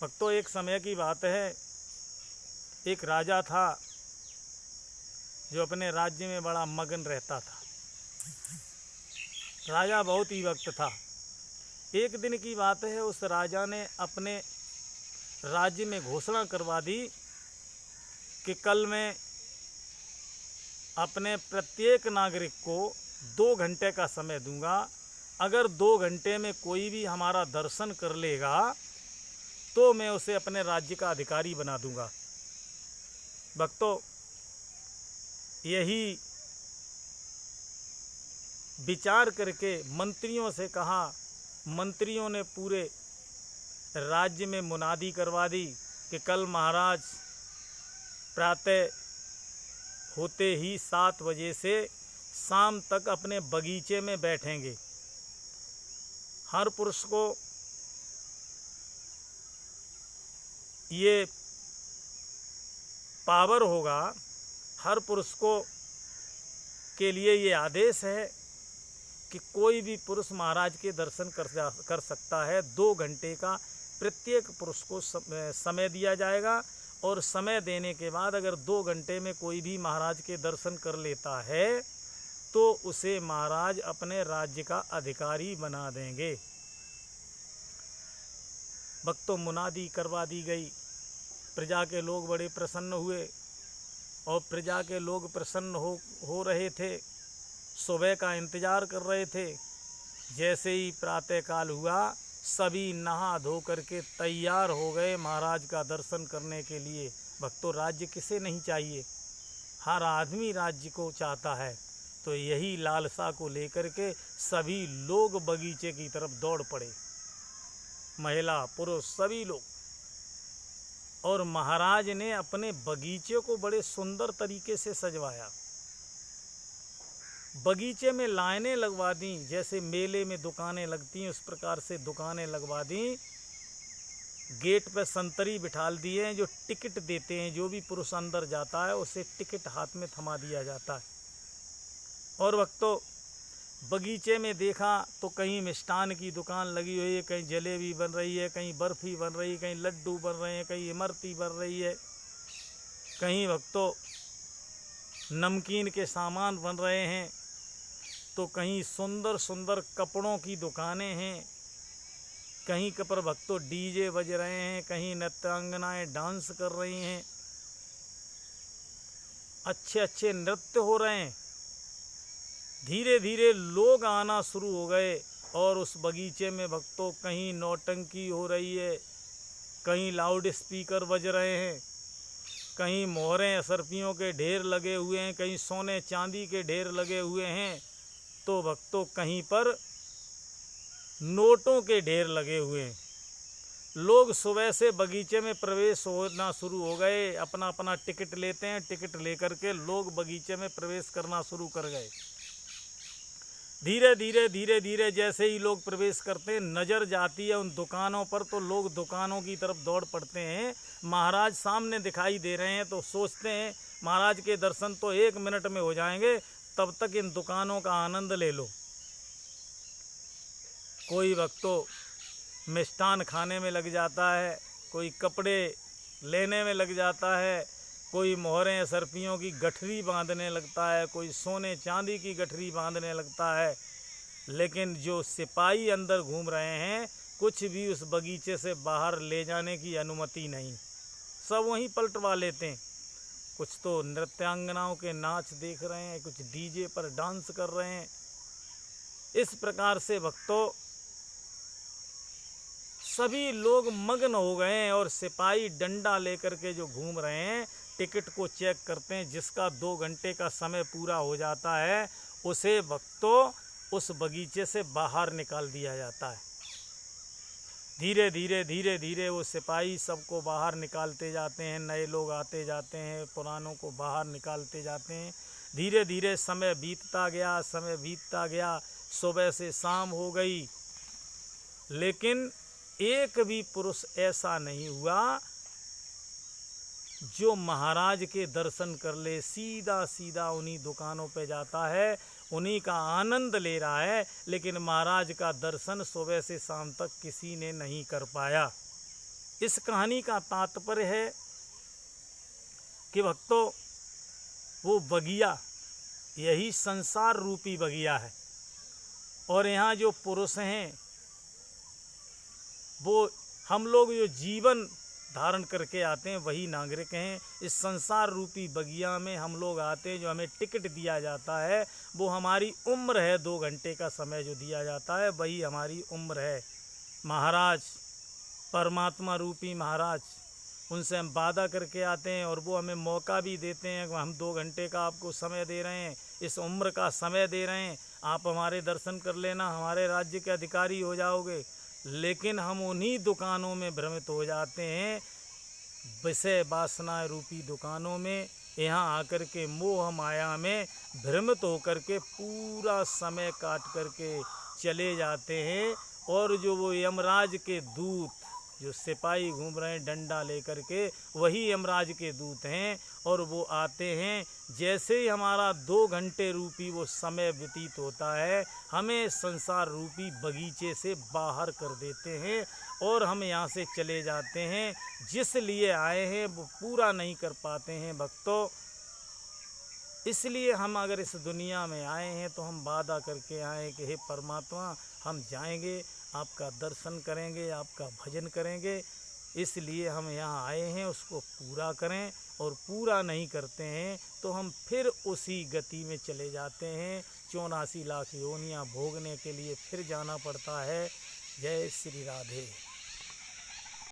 भक्तों, एक समय की बात है, एक राजा था जो अपने राज्य में बड़ा मगन रहता था। राजा बहुत ही भक्त था। एक दिन की बात है, उस राजा ने अपने राज्य में घोषणा करवा दी कि कल मैं अपने प्रत्येक नागरिक को 2 घंटे का समय दूंगा। अगर 2 घंटे में कोई भी हमारा दर्शन कर लेगा तो मैं उसे अपने राज्य का अधिकारी बना दूंगा। भक्तों, यही विचार करके मंत्रियों से कहा। मंत्रियों ने पूरे राज्य में मुनादी करवा दी कि कल महाराज प्रातः होते ही 7 बजे से शाम तक अपने बगीचे में बैठेंगे। हर पुरुष को ये पावर होगा, हर पुरुष को के लिए ये आदेश है कि कोई भी पुरुष महाराज के दर्शन कर सकता है। 2 घंटे का प्रत्येक पुरुष को समय दिया जाएगा और समय देने के बाद अगर 2 घंटे में कोई भी महाराज के दर्शन कर लेता है तो उसे महाराज अपने राज्य का अधिकारी बना देंगे। भक्तों, मुनादी करवा दी गई। प्रजा के लोग बड़े प्रसन्न हुए और प्रजा के लोग प्रसन्न हो रहे थे, सुबह का इंतज़ार कर रहे थे। जैसे ही प्रातःकाल हुआ, सभी नहा धो करके तैयार हो गए महाराज का दर्शन करने के लिए। भक्तों, राज्य किसे नहीं चाहिए? हर आदमी राज्य को चाहता है। तो यही लालसा को लेकर के सभी लोग बगीचे की तरफ दौड़ पड़े, महिला पुरुष सभी लोग। और महाराज ने अपने बगीचे को बड़े सुंदर तरीके से सजवाया। बगीचे में लाइनें लगवा दी, जैसे मेले में दुकानें लगती हैं उस प्रकार से दुकानें लगवा दी। गेट पर संतरी बिठाल दिए जो टिकट देते हैं। जो भी पुरुष अंदर जाता है उसे टिकट हाथ में थमा दिया जाता है। और भक्तों, बगीचे में देखा तो कहीं मिष्ठान की दुकान लगी हुई है, कहीं जलेबी बन रही है, कहीं बर्फ़ी बन रही है, कहीं लड्डू बन रहे हैं, कहीं इमरती बन रही है, कहीं भक्तों नमकीन के सामान बन रहे हैं, तो कहीं सुंदर सुंदर कपड़ों की दुकानें हैं, कहीं पर भक्तों डीजे बज रहे हैं, कहीं नृत्यांगनाएं डांस कर रही हैं, अच्छे अच्छे नृत्य हो रहे हैं। धीरे धीरे लोग आना शुरू हो गए और उस बगीचे में भक्तों कहीं नौटंकी हो रही है, कहीं लाउड स्पीकर बज रहे हैं, कहीं मोहरें असरफियों के ढेर लगे हुए हैं, कहीं सोने चांदी के ढेर लगे हुए हैं, तो भक्तों कहीं पर नोटों के ढेर लगे हुए हैं। लोग सुबह से बगीचे में प्रवेश होना शुरू हो गए। अपना अपना टिकट लेते हैं, टिकट लेकर के लोग बगीचे में प्रवेश करना शुरू कर गए। धीरे धीरे जैसे ही लोग प्रवेश करते हैं, नज़र जाती है उन दुकानों पर, तो लोग दुकानों की तरफ दौड़ पड़ते हैं। महाराज सामने दिखाई दे रहे हैं तो सोचते हैं महाराज के दर्शन तो 1 मिनट में हो जाएंगे, तब तक इन दुकानों का आनंद ले लो। कोई भक्तों मिष्ठान खाने में लग जाता है, कोई कपड़े लेने में लग जाता है, कोई मोहरें सरपियों की गठरी बांधने लगता है, कोई सोने चांदी की गठरी बांधने लगता है। लेकिन जो सिपाही अंदर घूम रहे हैं, कुछ भी उस बगीचे से बाहर ले जाने की अनुमति नहीं, सब वहीं पलटवा लेते हैं। कुछ तो नृत्यांगनाओं के नाच देख रहे हैं, कुछ डीजे पर डांस कर रहे हैं। इस प्रकार से भक्तों सभी लोग मग्न हो गए हैं और सिपाही डंडा लेकर के जो घूम रहे हैं, टिकट को चेक करते हैं। जिसका 2 घंटे का समय पूरा हो जाता है उसे भक्तों उस बगीचे से बाहर निकाल दिया जाता है। धीरे धीरे वो सिपाही सबको बाहर निकालते जाते हैं। नए लोग आते जाते हैं, पुरानों को बाहर निकालते जाते हैं। धीरे धीरे समय बीतता गया। सुबह से शाम हो गई, लेकिन एक भी पुरुष ऐसा नहीं हुआ जो महाराज के दर्शन कर ले। सीधा उन्हीं दुकानों पे जाता है, उन्हीं का आनंद ले रहा है, लेकिन महाराज का दर्शन सुबह से शाम तक किसी ने नहीं कर पाया। इस कहानी का तात्पर्य है कि भक्तों, वो बगिया यही संसार रूपी बगिया है, और यहाँ जो पुरुष हैं वो हम लोग जो जीवन धारण करके आते हैं वही नागरिक हैं। इस संसार रूपी बगिया में हम लोग आते हैं, जो हमें टिकट दिया जाता है वो हमारी उम्र है। 2 घंटे का समय जो दिया जाता है वही हमारी उम्र है। महाराज, परमात्मा रूपी महाराज, उनसे हम वादा करके आते हैं और वो हमें मौका भी देते हैं कि हम 2 घंटे का आपको समय दे रहे हैं, इस उम्र का समय दे रहे हैं, आप हमारे दर्शन कर लेना, हमारे राज्य के अधिकारी हो जाओगे। लेकिन हम उन्हीं दुकानों में भ्रमित हो जाते हैं, विषय वासना रूपी दुकानों में। यहाँ आकर के मोह माया में भ्रमित होकर के पूरा समय काट करके चले जाते हैं। और जो वो यमराज के दूत, जो सिपाही घूम रहे हैं डंडा लेकर के, वही यमराज के दूत हैं। और वो आते हैं, जैसे ही हमारा 2 घंटे रूपी वो समय व्यतीत होता है, हमें संसार रूपी बगीचे से बाहर कर देते हैं और हम यहाँ से चले जाते हैं। जिस लिए आए हैं वो पूरा नहीं कर पाते हैं भक्तों। इसलिए हम अगर इस दुनिया में आए हैं तो हम वादा करके आए कि हे परमात्मा, हम जाएंगे, आपका दर्शन करेंगे, आपका भजन करेंगे। इसलिए हम यहाँ आए हैं, उसको पूरा करें। और पूरा नहीं करते हैं तो हम फिर उसी गति में चले जाते हैं। 84 लाख योनियाँ भोगने के लिए फिर जाना पड़ता है। जय श्री राधे।